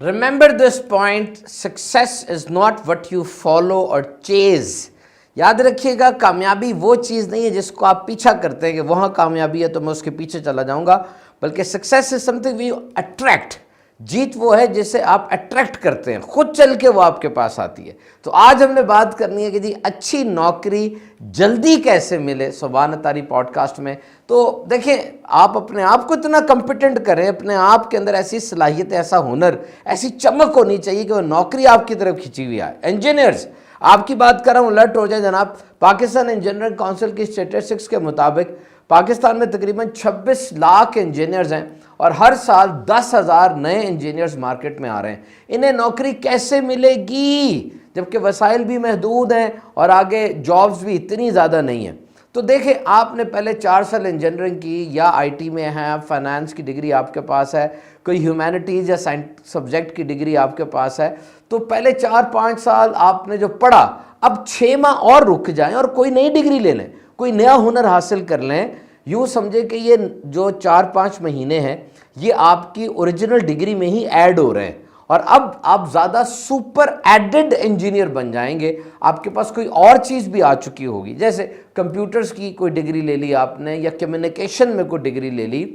Remember this point, success is not what you follow or chase. याद रखिएगा, कामयाबी वो चीज़ नहीं है जिसको आप पीछा करते हैं कि वहाँ कामयाबी है तो मैं उसके पीछे चला जाऊँगा, बल्कि success is something we attract. जीत वो है जिसे आप अट्रैक्ट करते हैं, खुद चल के वो आपके पास आती है। तो आज हमने बात करनी है कि जी अच्छी नौकरी जल्दी कैसे मिले सुभान तारी पॉडकास्ट में। तो देखिए, आप अपने आप को इतना कॉम्पिटेंट करें, अपने आप के अंदर ऐसी सलाहियत, ऐसा हुनर, ऐसी चमक होनी चाहिए कि वो नौकरी आपकी तरफ खिंची हुई आए। इंजीनियर्स, आपकी बात कर रहा हूँ, अलर्ट हो जाए जनाब। पाकिस्तान इंजीनियरिंग काउंसिल की स्टैटिस्टिक्स के मुताबिक पाकिस्तान में तकरीबन 26 लाख इंजीनियर्स हैं और हर साल 10,000 नए इंजीनियर्स मार्केट में आ रहे हैं। इन्हें नौकरी कैसे मिलेगी जबकि वसाइल भी महदूद हैं और आगे जॉब्स भी इतनी ज़्यादा नहीं हैं। तो देखें, आपने पहले 4 साल इंजीनियरिंग की या आईटी में है, फाइनेंस की डिग्री आपके पास है, कोई ह्यूमैनिटीज़ या साइंस सब्जेक्ट की डिग्री आपके पास है, तो पहले 4-5 साल आपने जो पढ़ा, अब 6 माह और रुक जाएं और कोई नई डिग्री ले लें, कोई नया हुनर हासिल कर लें। यूँ समझे कि ये जो 4-5 महीने हैं ये आपकी ओरिजिनल डिग्री में ही ऐड हो रहे हैं और अब आप ज़्यादा सुपर एडेड इंजीनियर बन जाएंगे। आपके पास कोई और चीज़ भी आ चुकी होगी, जैसे कंप्यूटर्स की कोई डिग्री ले ली आपने, या कम्युनिकेशन में कोई डिग्री ले ली,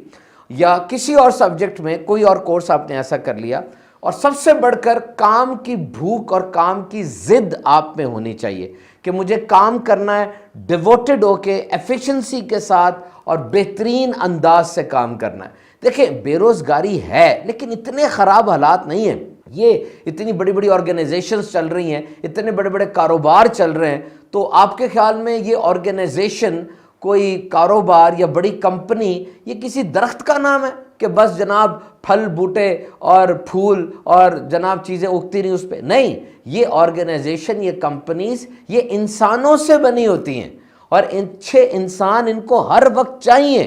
या किसी और सब्जेक्ट में कोई और कोर्स आपने ऐसा कर लिया। और सबसे बढ़कर काम की भूख और काम की जिद आप में होनी चाहिए कि मुझे काम करना है, डिवोटेड होके, एफिशिएंसी के साथ और बेहतरीन अंदाज से काम करना है। देखें, बेरोज़गारी है लेकिन इतने ख़राब हालात नहीं हैं। ये इतनी बड़ी बड़ी ऑर्गेनाइजेशंस चल रही हैं, इतने बड़े बड़े कारोबार चल रहे हैं, तो आपके ख्याल में ये ऑर्गेनाइजेशन, कोई कारोबार या बड़ी कंपनी, ये किसी दरख्त का नाम है कि बस जनाब फल बूटे और फूल और जनाब चीज़ें उगती रही उस पर? नहीं, ये ऑर्गेनाइजेशन, ये कंपनीज, ये इंसानों से बनी होती हैं और अच्छे इंसान इनको हर वक्त चाहिए।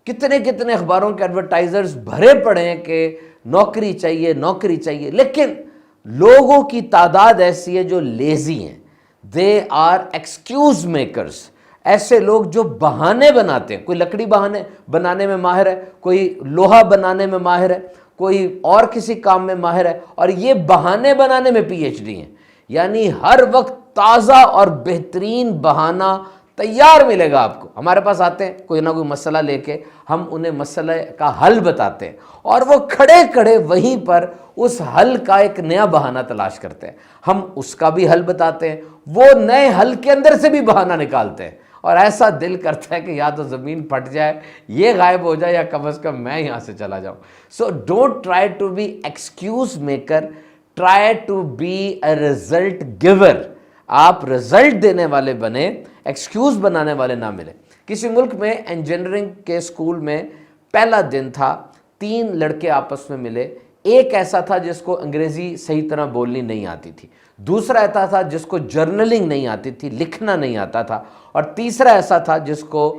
कितने कितने अखबारों के एडवर्टाइजर्स भरे पड़े हैं कि नौकरी चाहिए, नौकरी चाहिए, लेकिन लोगों की तादाद ऐसी है जो लेजी हैं। दे आर एक्सक्यूज मेकर्स, ऐसे लोग जो बहाने बनाते हैं। कोई लकड़ी बहाने बनाने में माहिर है, कोई लोहा बनाने में माहिर है, कोई और किसी काम में माहिर है, और ये बहाने बनाने में पीएचडी हैं। यानी हर वक्त ताज़ा और बेहतरीन बहाना तैयार मिलेगा आपको। हमारे पास आते हैं कोई ना कोई मसला लेके, हम उन्हें मसले का हल बताते हैं और वो खड़े खड़े वहीं पर उस हल का एक नया बहाना तलाश करते हैं। हम उसका भी हल बताते हैं, वो नए हल के अंदर से भी बहाना निकालते हैं और ऐसा दिल करता है कि या तो ज़मीन फट जाए, ये गायब हो जाए, या कम अज़ कम मैं यहाँ से चला जाऊँ। So don't try to be excuse maker, try to be a result giver. आप रिजल्ट देने वाले बने, एक्सक्यूज बनाने वाले ना मिले। किसी मुल्क में इंजीनियरिंग के स्कूल में पहला दिन था, 3 लड़के आपस में मिले। एक ऐसा था जिसको अंग्रेज़ी सही तरह बोलनी नहीं आती थी, दूसरा ऐसा था जिसको जर्नलिंग नहीं आती थी, लिखना नहीं आता था, और तीसरा ऐसा था जिसको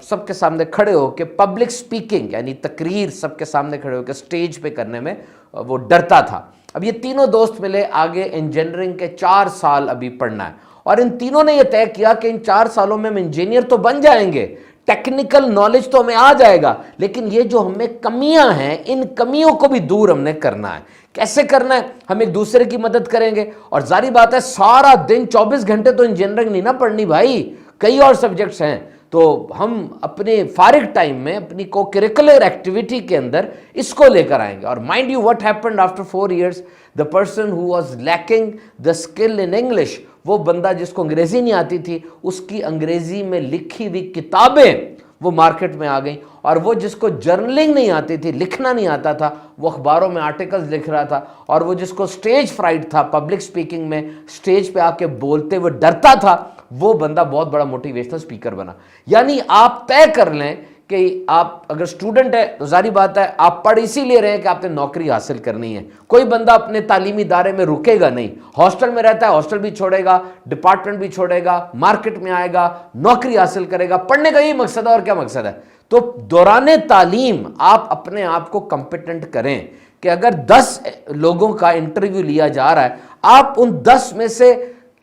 सबके सामने खड़े होकर पब्लिक स्पीकिंग यानी तकरीर सबके सामने खड़े होकर स्टेज पे करने में वो डरता था। अब ये तीनों दोस्त मिले, आगे इंजीनियरिंग के 4 साल अभी पढ़ना है और इन तीनों ने ये तय किया कि इन 4 सालों में हम इंजीनियर तो बन जाएंगे, टेक्निकल नॉलेज तो हमें आ जाएगा, लेकिन ये जो हमें कमियां हैं, इन कमियों को भी दूर हमने करना है। कैसे करना है? हम एक दूसरे की मदद करेंगे। और जारी बात है, सारा दिन 24 घंटे तो इंजीनियरिंग नहीं ना पढ़नी भाई, कई और सब्जेक्ट्स हैं। तो हम अपने फारिग टाइम में अपनी को करिकुलर एक्टिविटी के अंदर इसको लेकर आएंगे। और mind you what happened after 4 years, the person who was lacking the skill in English, वो बंदा जिसको अंग्रेज़ी नहीं आती थी, उसकी अंग्रेज़ी में लिखी हुई किताबें वो मार्केट में आ गई, और वो जिसको जर्नलिंग नहीं आती थी, लिखना नहीं आता था, वो अखबारों में आर्टिकल्स लिख रहा था, और वो जिसको स्टेज फ्राइट था, पब्लिक स्पीकिंग में स्टेज पे आके बोलते हुए डरता था, वो बंदा बहुत बड़ा मोटिवेशनल स्पीकर बना। यानी आप तय कर लें कि आप अगर स्टूडेंट है तो जारी बात है आप पढ़ इसीलिए रहे हैं कि आपने नौकरी हासिल करनी है। कोई बंदा अपने तालीमी इदारे में रुकेगा नहीं, हॉस्टल में रहता है हॉस्टल भी छोड़ेगा, डिपार्टमेंट भी छोड़ेगा, मार्केट में आएगा, नौकरी हासिल करेगा। पढ़ने का यही मकसद है, और क्या मकसद है? तो दौराने तालीम आप अपने आप को कॉम्पिटेंट करें कि अगर 10 लोगों का इंटरव्यू लिया जा रहा है, आप उन 10 में से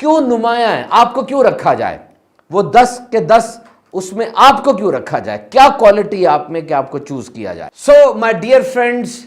क्यों नुमाया है, आपको क्यों रखा जाए? वो 10 के 10 उसमें आपको क्यों रखा जाए? क्या क्वालिटी है आप में कि आपको चूज किया जाए? So my dear friends,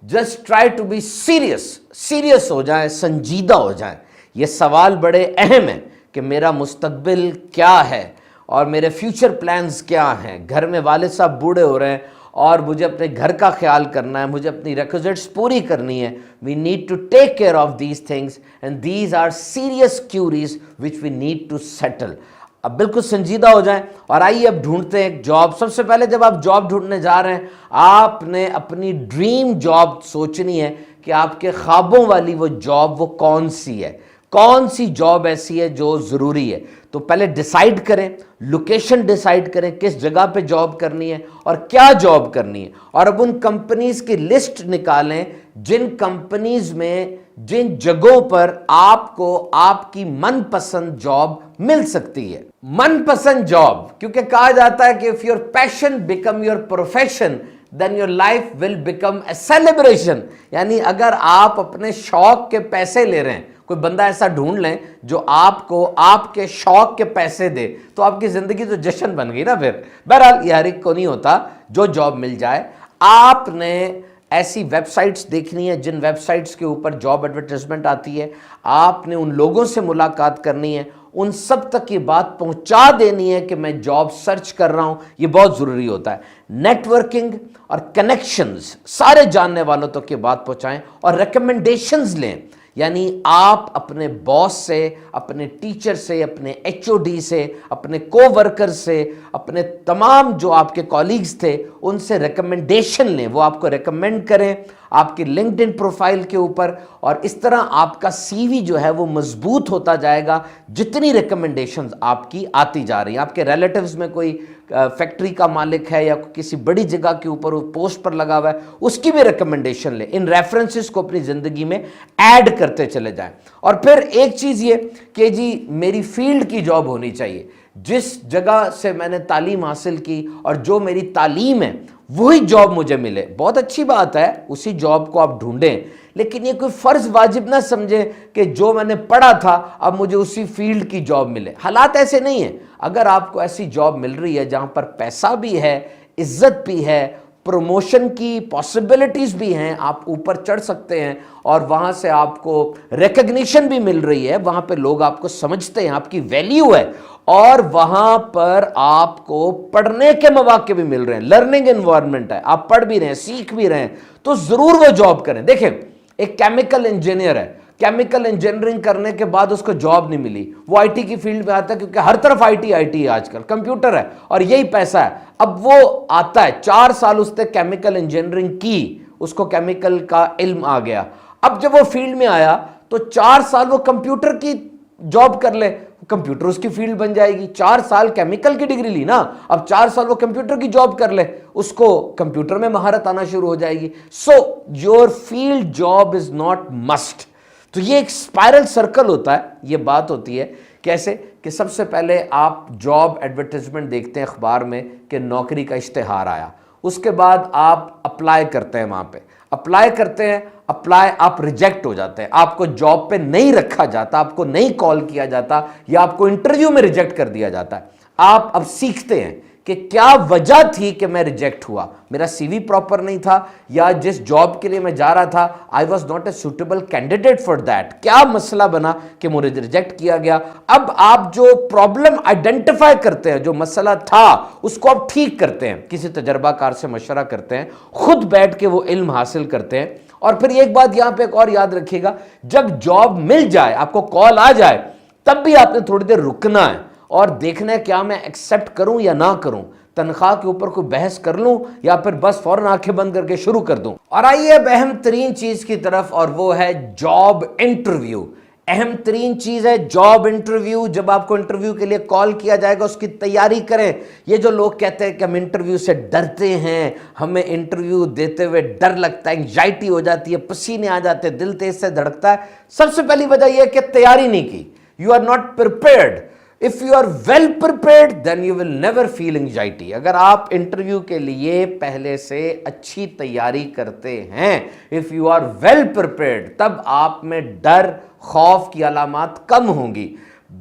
just try to be serious हो जाए, संजीदा हो जाए। ये सवाल बड़े अहम हैं कि मेरा मुस्तकबिल क्या है और मेरे फ्यूचर प्लान्स क्या हैं। घर में वालिद साहब बूढ़े हो रहे हैं और मुझे अपने घर का ख्याल करना है, मुझे अपनी रिक्विजिट्स पूरी करनी है। We need to take care of these things and these are serious queries which we need to settle. अब बिल्कुल संजीदा हो जाएं और आइए अब ढूंढते हैं एक जॉब। सबसे पहले जब आप जॉब ढूंढने जा रहे हैं, आपने अपनी ड्रीम जॉब सोचनी है कि आपके ख्वाबों वाली वो जॉब वो कौन सी है, कौन सी जॉब ऐसी है जो ज़रूरी है। तो पहले डिसाइड करें, लोकेशन डिसाइड करें किस जगह पे जॉब करनी है और क्या जॉब करनी है। और अब उन कंपनीज की लिस्ट निकालें जिन कंपनीज में, जिन जगहों पर आपको आपकी मनपसंद जॉब मिल सकती है। मनपसंद जॉब, क्योंकि कहा जाता है कि if your passion become your profession then your life will become a celebration. यानी अगर आप अपने शौक के पैसे ले रहे हैं, कोई बंदा ऐसा ढूंढ लें जो आपको आपके शौक के पैसे दे, तो आपकी जिंदगी तो जश्न बन गई ना फिर। बहरहाल ये हर एक को नहीं होता जो जॉब मिल जाए। आपने ऐसी वेबसाइट्स देखनी है जिन वेबसाइट्स के ऊपर जॉब एडवर्टाइजमेंट आती है, आपने उन लोगों से मुलाकात करनी है, उन सब तक ये बात पहुंचा देनी है कि मैं जॉब सर्च कर रहा हूं। ये बहुत ज़रूरी होता है। नेटवर्किंग और कनेक्शंस, सारे जानने वालों तक ये बात पहुंचाएं और रिकमेंडेशंस लें। यानी आप अपने बॉस से, अपने टीचर से, अपने एचओडी से, अपने कोवर्कर से, अपने तमाम जो आपके कॉलीग्स थे उनसे रिकमेंडेशन लें, वो आपको रिकमेंड करें आपकी लिंक्डइन प्रोफाइल के ऊपर। और इस तरह आपका सीवी जो है वो मजबूत होता जाएगा जितनी रिकमेंडेशंस आपकी आती जा रही हैं। आपके रिलेटिव्स में कोई फैक्ट्री का मालिक है या किसी बड़ी जगह के ऊपर वो पोस्ट पर लगा हुआ है, उसकी भी रिकमेंडेशन ले। इन रेफरेंसेस को अपनी ज़िंदगी में ऐड करते चले जाएं। और फिर एक चीज़ ये कि जी मेरी फील्ड की जॉब होनी चाहिए, जिस जगह से मैंने तालीम हासिल की और जो मेरी तालीम है वही जॉब मुझे मिले। बहुत अच्छी बात है, उसी जॉब को आप ढूंढें, लेकिन ये कोई फ़र्ज़ वाजिब ना समझें कि जो मैंने पढ़ा था अब मुझे उसी फील्ड की जॉब मिले। हालात ऐसे नहीं है। अगर आपको ऐसी जॉब मिल रही है जहाँ पर पैसा भी है, इज्जत भी है, प्रमोशन की पॉसिबिलिटीज़ भी हैं, आप ऊपर चढ़ सकते हैं और वहाँ से आपको रिकग्निशन भी मिल रही है, वहाँ पे लोग आपको समझते हैं, आपकी वैल्यू है, और वहाँ पर आपको पढ़ने के मौके भी मिल रहे हैं, लर्निंग एनवायरनमेंट है, आप पढ़ भी रहे हैं, सीख भी रहे हैं, तो ज़रूर वो जॉब करें। देखें, एक केमिकल इंजीनियर है, केमिकल इंजीनियरिंग करने के बाद उसको जॉब नहीं मिली, वो आईटी की फील्ड में आता है क्योंकि हर तरफ आईटी है, आजकल कंप्यूटर है और यही पैसा है। अब वो आता है, 4 साल उसने केमिकल इंजीनियरिंग की, उसको केमिकल का इल्म आ गया। अब जब वो फील्ड में आया तो 4 साल वो कंप्यूटर की जॉब कर ले, कंप्यूटर उसकी फील्ड बन जाएगी। 4 साल केमिकल की डिग्री ली ना, अब 4 साल वो कंप्यूटर की जॉब कर ले, उसको कंप्यूटर में महारत आना शुरू हो जाएगी। So your field job is not must. तो ये एक स्पाइरल सर्कल होता है। ये बात होती है कैसे कि सबसे पहले आप जॉब एडवर्टाइजमेंट देखते हैं अखबार में कि नौकरी का इश्तिहार आया, उसके बाद आप अप्लाई करते हैं, वहाँ पे अप्लाई करते हैं, अप्लाई आप रिजेक्ट हो जाते हैं, आपको जॉब पे नहीं रखा जाता, आपको नहीं कॉल किया जाता या आपको इंटरव्यू में रिजेक्ट कर दिया जाता है। आप अब सीखते हैं कि क्या वजह थी कि मैं रिजेक्ट हुआ, मेरा सीवी प्रॉपर नहीं था या जिस जॉब के लिए मैं जा रहा था I was not a suitable candidate for that, क्या मसला बना कि मुझे रिजेक्ट किया गया। अब आप जो प्रॉब्लम आइडेंटिफाई करते हैं, जो मसला था उसको आप ठीक करते हैं, किसी तजर्बाकार से मशवरा करते हैं, खुद बैठ के वो इल्म हासिल करते हैं। और फिर एक बात यहां पे एक और याद रखिएगा, जब जॉब मिल जाए, आपको कॉल आ जाए, तब भी आपने थोड़ी देर रुकना है और देखना है क्या मैं एक्सेप्ट करूं या ना करूं, तनख्वाह के ऊपर कोई बहस कर लूं या फिर बस फौरन आंखें बंद करके शुरू कर दूं। और आइए अब अहम तरीन चीज की तरफ, और वो है जॉब इंटरव्यू। अहम तरीन चीज है जॉब इंटरव्यू। जब आपको इंटरव्यू के लिए कॉल किया जाएगा उसकी तैयारी करें। ये जो लोग कहते हैं कि हम इंटरव्यू से डरते हैं, हमें इंटरव्यू देते हुए डर लगता है, एंग्जाइटी हो जाती है, पसीने आ जाते हैं, दिल तेज से धड़कता है, सबसे पहली वजह यह है कि तैयारी नहीं की, you are not prepared. If you are well prepared then you will never feel anxiety. अगर आप इंटरव्यू के लिए पहले से अच्छी तैयारी करते हैं, if you are well prepared, तब आप में डर, खौफ की अलामात कम होंगी।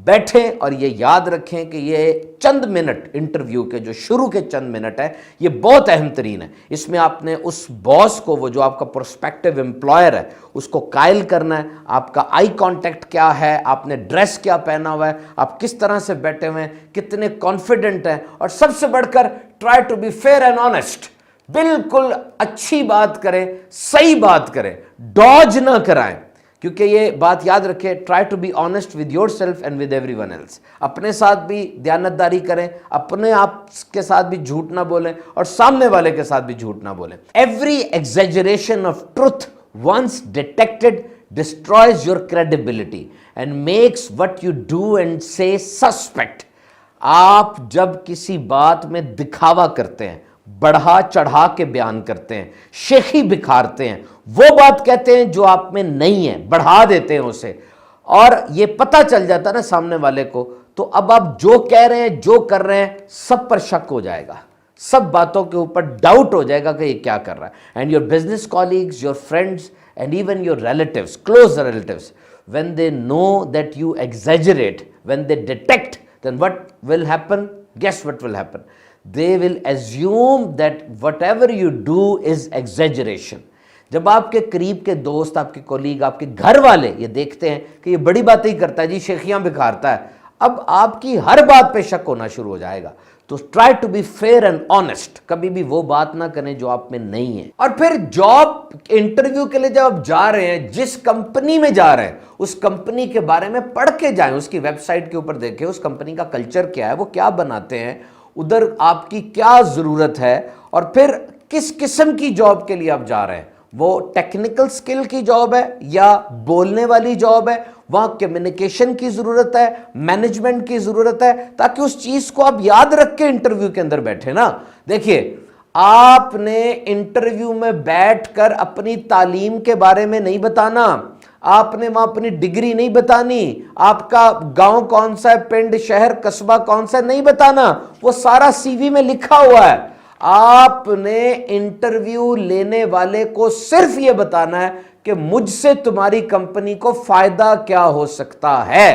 بیٹھیں اور یہ یاد رکھیں کہ یہ چند منٹ انٹرویو کے جو شروع کے چند منٹ ہیں یہ بہت اہم ترین ہے. اس میں آپ نے اس باس کو، وہ جو آپ کا پروسپیکٹیو امپلائر ہے، اس کو قائل کرنا ہے. آپ کا آئی کانٹیکٹ کیا ہے، آپ نے ڈریس کیا پہنا ہوا ہے، آپ کس طرح سے بیٹھے ہوئے ہیں، کتنے کانفیڈنٹ ہیں، اور سب سے بڑھ کر try to be fair and honest. بالکل اچھی بات کریں، صحیح بات کریں، ڈاج نہ کرائیں. کیونکہ یہ بات یاد رکھیں، try to be honest with yourself and with everyone else. اپنے ساتھ بھی دیانتداری کریں، اپنے آپ کے ساتھ بھی جھوٹ نہ بولیں اور سامنے والے کے ساتھ بھی جھوٹ نہ بولیں. Every exaggeration of truth once detected destroys your credibility and makes what you do and say suspect. آپ جب کسی بات میں دکھاوا کرتے ہیں، بڑھا چڑھا کے بیان کرتے ہیں، شیخی بکھارتے ہیں، وہ بات کہتے ہیں جو آپ میں نہیں ہے، بڑھا دیتے ہیں اسے، اور یہ پتہ چل جاتا ہے نا سامنے والے کو، تو اب آپ جو کہہ رہے ہیں، جو کر رہے ہیں، سب پر شک ہو جائے گا، سب باتوں کے اوپر ڈاؤٹ ہو جائے گا کہ یہ کیا کر رہا ہے. And your business colleagues, your friends and even your relatives, close relatives, when they know that you exaggerate, when they detect, then what will happen? Guess what will happen? They will assume that whatever you do is exaggeration. جب آپ کے قریب کے دوست، آپ کے colleague, آپ کے گھر والے یہ دیکھتے ہیں کہ یہ بڑی باتیں ہی کرتا ہے جی، شیخیاں بکھارتا ہے، اب آپ کی ہر بات پہ شک ہونا شروع ہو جائے گا. تو try to be fair and honest. کبھی بھی وہ بات نہ کریں جو آپ میں نہیں ہے. اور پھر جاب انٹرویو کے لیے جب آپ جا رہے ہیں، جس کمپنی میں جا رہے ہیں اس کمپنی کے بارے میں پڑھ کے جائیں، اس کی ویب سائٹ کے اوپر دیکھیں اس کمپنی کا کلچر کیا ہے، وہ کیا بناتے ہیں، ادھر آپ کی کیا ضرورت ہے، اور پھر کس قسم کی جاب کے لیے آپ جا رہے ہیں. وہ ٹیکنیکل سکل کی جاب ہے یا بولنے والی جاب ہے، وہاں کمیونیکیشن کی ضرورت ہے، مینجمنٹ کی ضرورت ہے، تاکہ اس چیز کو آپ یاد رکھ کے انٹرویو کے اندر بیٹھے نا. دیکھیے، آپ نے انٹرویو میں بیٹھ کر اپنی تعلیم کے بارے میں نہیں بتانا، آپ نے وہاں اپنی ڈگری نہیں بتانی، آپ کا گاؤں کون سا ہے، پنڈ، شہر، قصبہ کون سا ہے نہیں بتانا، وہ سارا سی وی میں لکھا ہوا ہے. آپ نے انٹرویو لینے والے کو صرف یہ بتانا ہے کہ مجھ سے تمہاری کمپنی کو فائدہ کیا ہو سکتا ہے،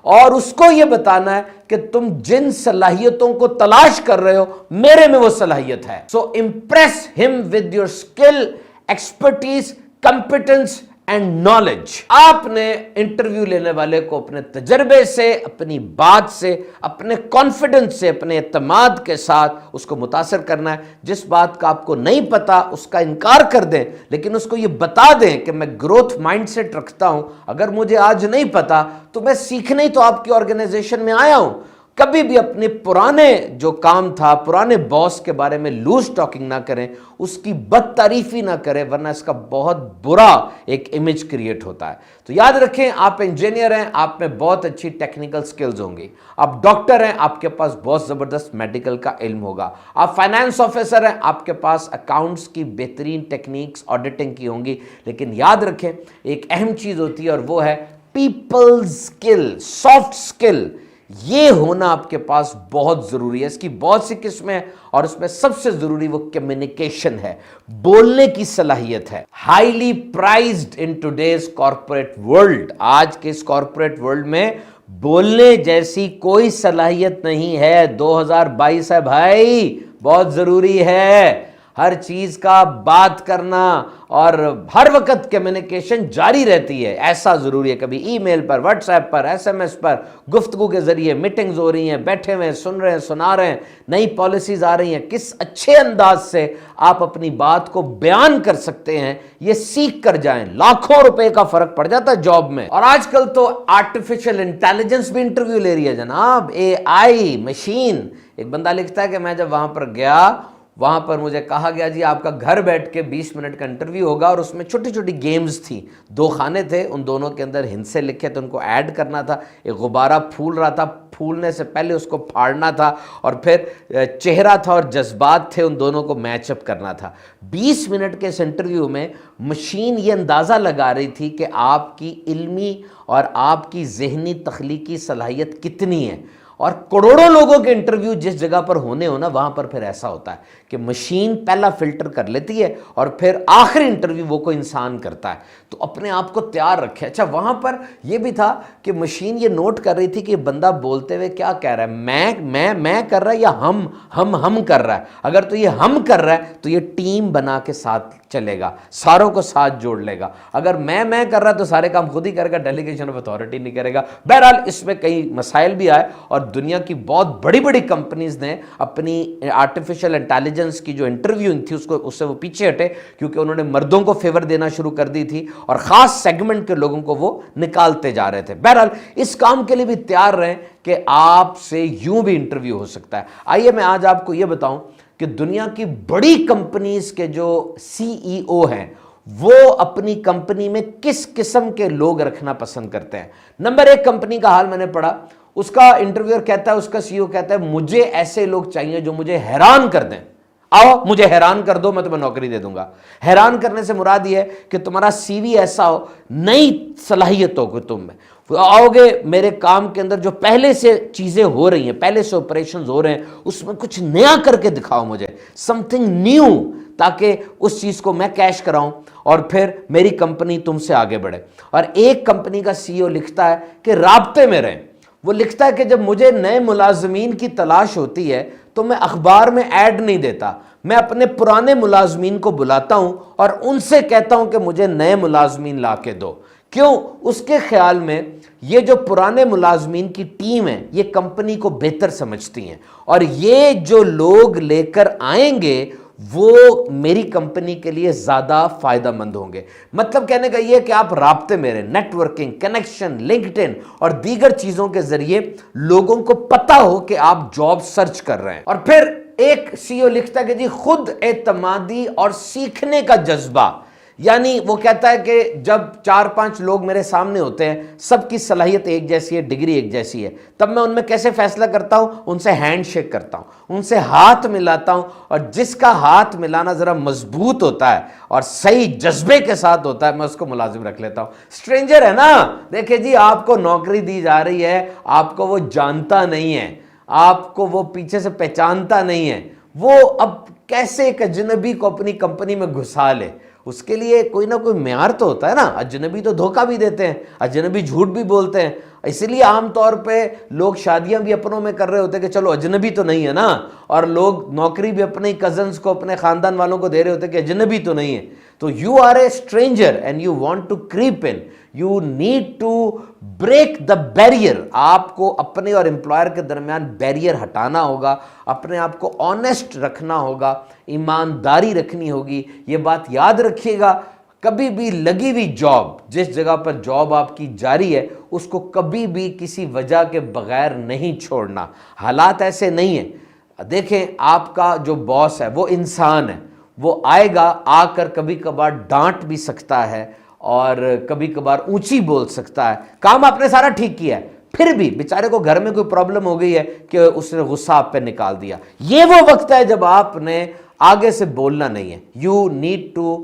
اور اس کو یہ بتانا ہے کہ تم جن صلاحیتوں کو تلاش کر رہے ہو میرے میں وہ صلاحیت ہے. سو امپریس ہم with your skill, expertise, competence and knowledge. آپ نے انٹرویو لینے والے کو اپنے تجربے سے، اپنی بات سے، اپنے کانفیڈنس سے، اپنے اعتماد کے ساتھ اس کو متاثر کرنا ہے. جس بات کا آپ کو نہیں پتا اس کا انکار کر دیں، لیکن اس کو یہ بتا دیں کہ میں گروتھ مائنڈ سیٹ رکھتا ہوں، اگر مجھے آج نہیں پتا تو میں سیکھنے ہی تو آپ کی آرگنائزیشن میں آیا ہوں. کبھی بھی اپنے پرانے جو کام تھا، پرانے باس کے بارے میں لوز ٹاکنگ نہ کریں، اس کی بد تعریفی نہ کریں، ورنہ اس کا بہت برا ایک امیج کریٹ ہوتا ہے. تو یاد رکھیں، آپ انجینئر ہیں، آپ میں بہت اچھی ٹیکنیکل سکلز ہوں گی. آپ ڈاکٹر ہیں، آپ کے پاس بہت زبردست میڈیکل کا علم ہوگا. آپ فائنانس آفیسر ہیں، آپ کے پاس اکاؤنٹس کی بہترین ٹیکنیکس آڈیٹنگ کی ہوں گی. لیکن یاد رکھیں، ایک اہم چیز ہوتی ہے اور وہ ہے پیپل سکل، سافٹ سکل. یہ ہونا آپ کے پاس بہت ضروری ہے. اس کی بہت سی قسمیں ہیں اور اس میں سب سے ضروری وہ کمیونیکیشن ہے، بولنے کی صلاحیت ہے. Highly priced in today's corporate world. آج کے اس کارپوریٹ ورلڈ میں بولنے جیسی کوئی صلاحیت نہیں ہے. 2022 ہے بھائی، بہت ضروری ہے ہر چیز کا بات کرنا، اور ہر وقت کمیونیکیشن جاری رہتی ہے. ایسا ضروری ہے، کبھی ای میل پر، واٹس ایپ پر، ایس ایم ایس پر، گفتگو کے ذریعے میٹنگز ہو رہی ہیں، بیٹھے ہوئے سن رہے ہیں، سنا رہے ہیں، نئی پالیسیز آ رہی ہیں، کس اچھے انداز سے آپ اپنی بات کو بیان کر سکتے ہیں، یہ سیکھ کر جائیں. لاکھوں روپے کا فرق پڑ جاتا ہے جاب میں. اور آج کل تو آرٹیفیشل انٹیلیجنس بھی انٹرویو لے رہی ہے جناب، اے آئی مشین. ایک بندہ لکھتا ہے کہ میں جب وہاں پر گیا، وہاں پر مجھے کہا گیا جی آپ کا گھر بیٹھ کے 20 منٹ کا انٹرویو ہوگا، اور اس میں چھوٹی چھوٹی گیمز تھیں. 2 خانے تھے، ان دونوں کے اندر ہندسے لکھے تھے، ان کو ایڈ کرنا تھا. ایک غبارہ پھول رہا تھا، پھولنے سے پہلے اس کو پھاڑنا تھا، اور پھر چہرہ تھا اور جذبات تھے، ان دونوں کو میچ اپ کرنا تھا. 20 منٹ کے اس انٹرویو میں مشین یہ اندازہ لگا رہی تھی کہ آپ کی علمی اور آپ کی ذہنی تخلیقی صلاحیت کتنی ہے. اور کروڑوں لوگوں کے انٹرویو جس جگہ پر ہونے ہو نا، وہاں پر پھر ایسا ہوتا ہے کہ مشین پہلا فلٹر کر لیتی ہے اور پھر آخری انٹرویو وہ کوئی انسان کرتا ہے. تو اپنے آپ کو تیار رکھے. اچھا وہاں پر یہ بھی تھا کہ مشین یہ نوٹ کر رہی تھی کہ یہ بندہ بولتے ہوئے کیا کہہ رہا ہے, میں کر رہا ہے یا ہم کر رہا ہے. اگر تو یہ ہم کر رہا ہے تو یہ ٹیم بنا کے ساتھ چلے گا, ساروں کو ساتھ جوڑ لے گا. اگر میں کر رہا تو سارے کام خود ہی کرے گا, ڈیلیگیشن آف اتھارٹی نہیں کرے گا. بہرحال اس میں کئی مسائل بھی آئے اور دنیا کی بہت بڑی بڑی کمپنیز نے اپنی آرٹیفیشل انٹیلیجنس کی جو انٹرویو تھی اس سے وہ پیچھے ہٹے, کیونکہ انہوں نے مردوں کو فیور دینا شروع کر دی تھی اور خاص سیگمنٹ کے لوگوں کو وہ نکالتے جا رہے تھے. بہرحال اس کام کے لیے بھی تیار رہیں کہ آپ سے یوں بھی انٹرویو ہو سکتا ہے. آئیے میں آج آپ کو یہ بتاؤں کہ دنیا کی بڑی کمپنیز کے جو CEO ہیں وہ اپنی کمپنی میں کس قسم کے لوگ رکھنا پسند کرتے ہیں. نمبر 1 کمپنی کا حال میں نے پڑھا, اس کا انٹرویور کہتا ہے, اس کا CEO کہتا ہے مجھے ایسے لوگ چاہیے جو مجھے حیران کر دیں. آؤ مجھے حیران کر دو, میں تمہیں نوکری دے دوں گا. حیران کرنے سے مراد یہ ہے کہ تمہارا CV ایسا ہو, نئی صلاحیتوں کو تم میں آؤ گے میرے کام کے اندر, جو پہلے سے چیزیں ہو رہی ہیں, پہلے سے آپریشنز ہو رہے ہیں, اس میں کچھ نیا کر کے دکھاؤ مجھے, سم تھنگ نیو, تاکہ اس چیز کو میں کیش کراؤں اور پھر میری کمپنی تم سے آگے بڑھے. اور ایک کمپنی کا CEO لکھتا ہے کہ رابطے میں رہیں. وہ لکھتا ہے کہ جب مجھے نئے ملازمین کی تلاش ہوتی ہے تو میں اخبار میں ایڈ نہیں دیتا, میں اپنے پرانے ملازمین کو بلاتا ہوں اور ان سے کہتا ہوں کہ مجھے نئے ملازمین لا کے دو. کیوں؟ اس کے خیال میں یہ جو پرانے ملازمین کی ٹیم ہے یہ کمپنی کو بہتر سمجھتی ہیں اور یہ جو لوگ لے کر آئیں گے وہ میری کمپنی کے لیے زیادہ فائدہ مند ہوں گے. مطلب کہنے کا یہ کہ آپ رابطے میں رہیں, نیٹ ورکنگ, کنیکشن, لنکڈ ان اور دیگر چیزوں کے ذریعے لوگوں کو پتہ ہو کہ آپ جاب سرچ کر رہے ہیں. اور پھر ایک CEO لکھتا ہے کہ جی خود اعتمادی اور سیکھنے کا جذبہ, یعنی وہ کہتا ہے کہ جب 4-5 لوگ میرے سامنے ہوتے ہیں, سب کی صلاحیت ایک جیسی ہے, ڈگری ایک جیسی ہے, تب میں ان میں کیسے فیصلہ کرتا ہوں؟ ان سے ہینڈ شیک کرتا ہوں, ان سے ہاتھ ملاتا ہوں, اور جس کا ہاتھ ملانا ذرا مضبوط ہوتا ہے اور صحیح جذبے کے ساتھ ہوتا ہے میں اس کو ملازم رکھ لیتا ہوں. اسٹرینجر ہے نا, دیکھیں جی آپ کو نوکری دی جا رہی ہے, آپ کو وہ جانتا نہیں ہے, آپ کو وہ پیچھے سے پہچانتا نہیں ہے, وہ اب کیسے ایک اجنبی کو اپنی کمپنی میں گھسا لے؟ اس کے لیے کوئی نہ کوئی معیار تو ہوتا ہے نا. اجنبی تو دھوکہ بھی دیتے ہیں, اجنبی جھوٹ بھی بولتے ہیں, اس لیے عام طور پہ لوگ شادیاں بھی اپنوں میں کر رہے ہوتے ہیں کہ چلو اجنبی تو نہیں ہے نا, اور لوگ نوکری بھی اپنے کزنز کو, اپنے خاندان والوں کو دے رہے ہوتے ہیں کہ اجنبی تو نہیں ہے. تو you are a stranger and you want to creep in, you need to break the barrier. آپ کو اپنے اور امپلائر کے درمیان بیریئر ہٹانا ہوگا, اپنے آپ کو آنیسٹ رکھنا ہوگا, ایمانداری رکھنی ہوگی. یہ بات یاد رکھیے گا, کبھی بھی لگی ہوئی جاب, جس جگہ پر جاب آپ کی جاری ہے, اس کو کبھی بھی کسی وجہ کے بغیر نہیں چھوڑنا. حالات ایسے نہیں ہیں. دیکھیں آپ کا جو باس ہے وہ انسان ہے, وہ آئے گا, آ کر کبھی کبھار ڈانٹ بھی سکتا ہے اور کبھی کبھار اونچی بول سکتا ہے. کام آپ نے سارا ٹھیک کیا ہے, پھر بھی بیچارے کو گھر میں کوئی پرابلم ہو گئی ہے کہ اس نے غصہ آپ پہ نکال دیا. یہ وہ وقت ہے جب آپ نے آگے سے بولنا نہیں ہے. You need to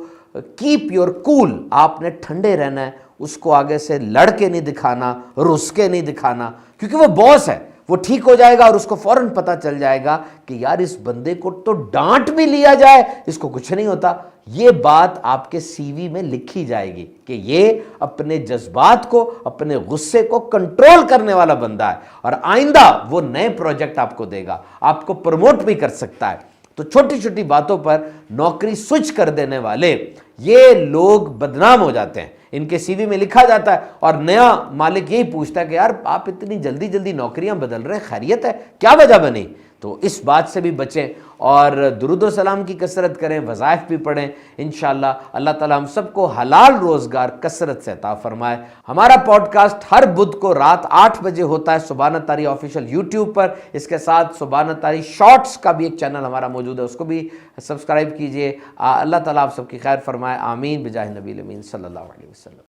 keep your cool, آپ نے ٹھنڈے رہنا ہے, اس کو آگے سے لڑ کے نہیں دکھانا, رس کے نہیں دکھانا, کیونکہ وہ باس ہے, وہ ٹھیک ہو جائے گا اور اس کو فوراً پتہ چل جائے گا کہ یار اس بندے کو تو ڈانٹ بھی لیا جائے اس کو کچھ نہیں ہوتا. یہ بات آپ کے CV میں لکھی جائے گی کہ یہ اپنے جذبات کو, اپنے غصے کو کنٹرول کرنے والا بندہ ہے, اور آئندہ وہ نئے پروجیکٹ آپ کو دے گا, آپ کو پروموٹ بھی کر سکتا ہے. تو چھوٹی چھوٹی باتوں پر نوکری سوئچ کر دینے والے یہ لوگ بدنام ہو جاتے ہیں. ان کے CV میں لکھا جاتا ہے اور نیا مالک یہی پوچھتا ہے کہ یار آپ اتنی جلدی جلدی نوکریاں بدل رہے ہیں, خیریت ہے, کیا وجہ بنی؟ تو اس بات سے بھی بچیں اور درود و سلام کی کثرت کریں, وظائف بھی پڑھیں. انشاءاللہ اللہ تعالی ہم سب کو حلال روزگار کثرت سے عطا فرمائے. ہمارا پوڈ کاسٹ ہر بدھ کو رات 8 بجے ہوتا ہے سبحان تاری آفیشیل یوٹیوب پر. اس کے ساتھ سبحان تاری شارٹس کا بھی ایک چینل ہمارا موجود ہے, اس کو بھی سبسکرائب کیجئے. اللہ تعالیٰ آپ سب کی خیر فرمائے. آمین بجاہ نبی الامین صلی اللہ علیہ وسلم.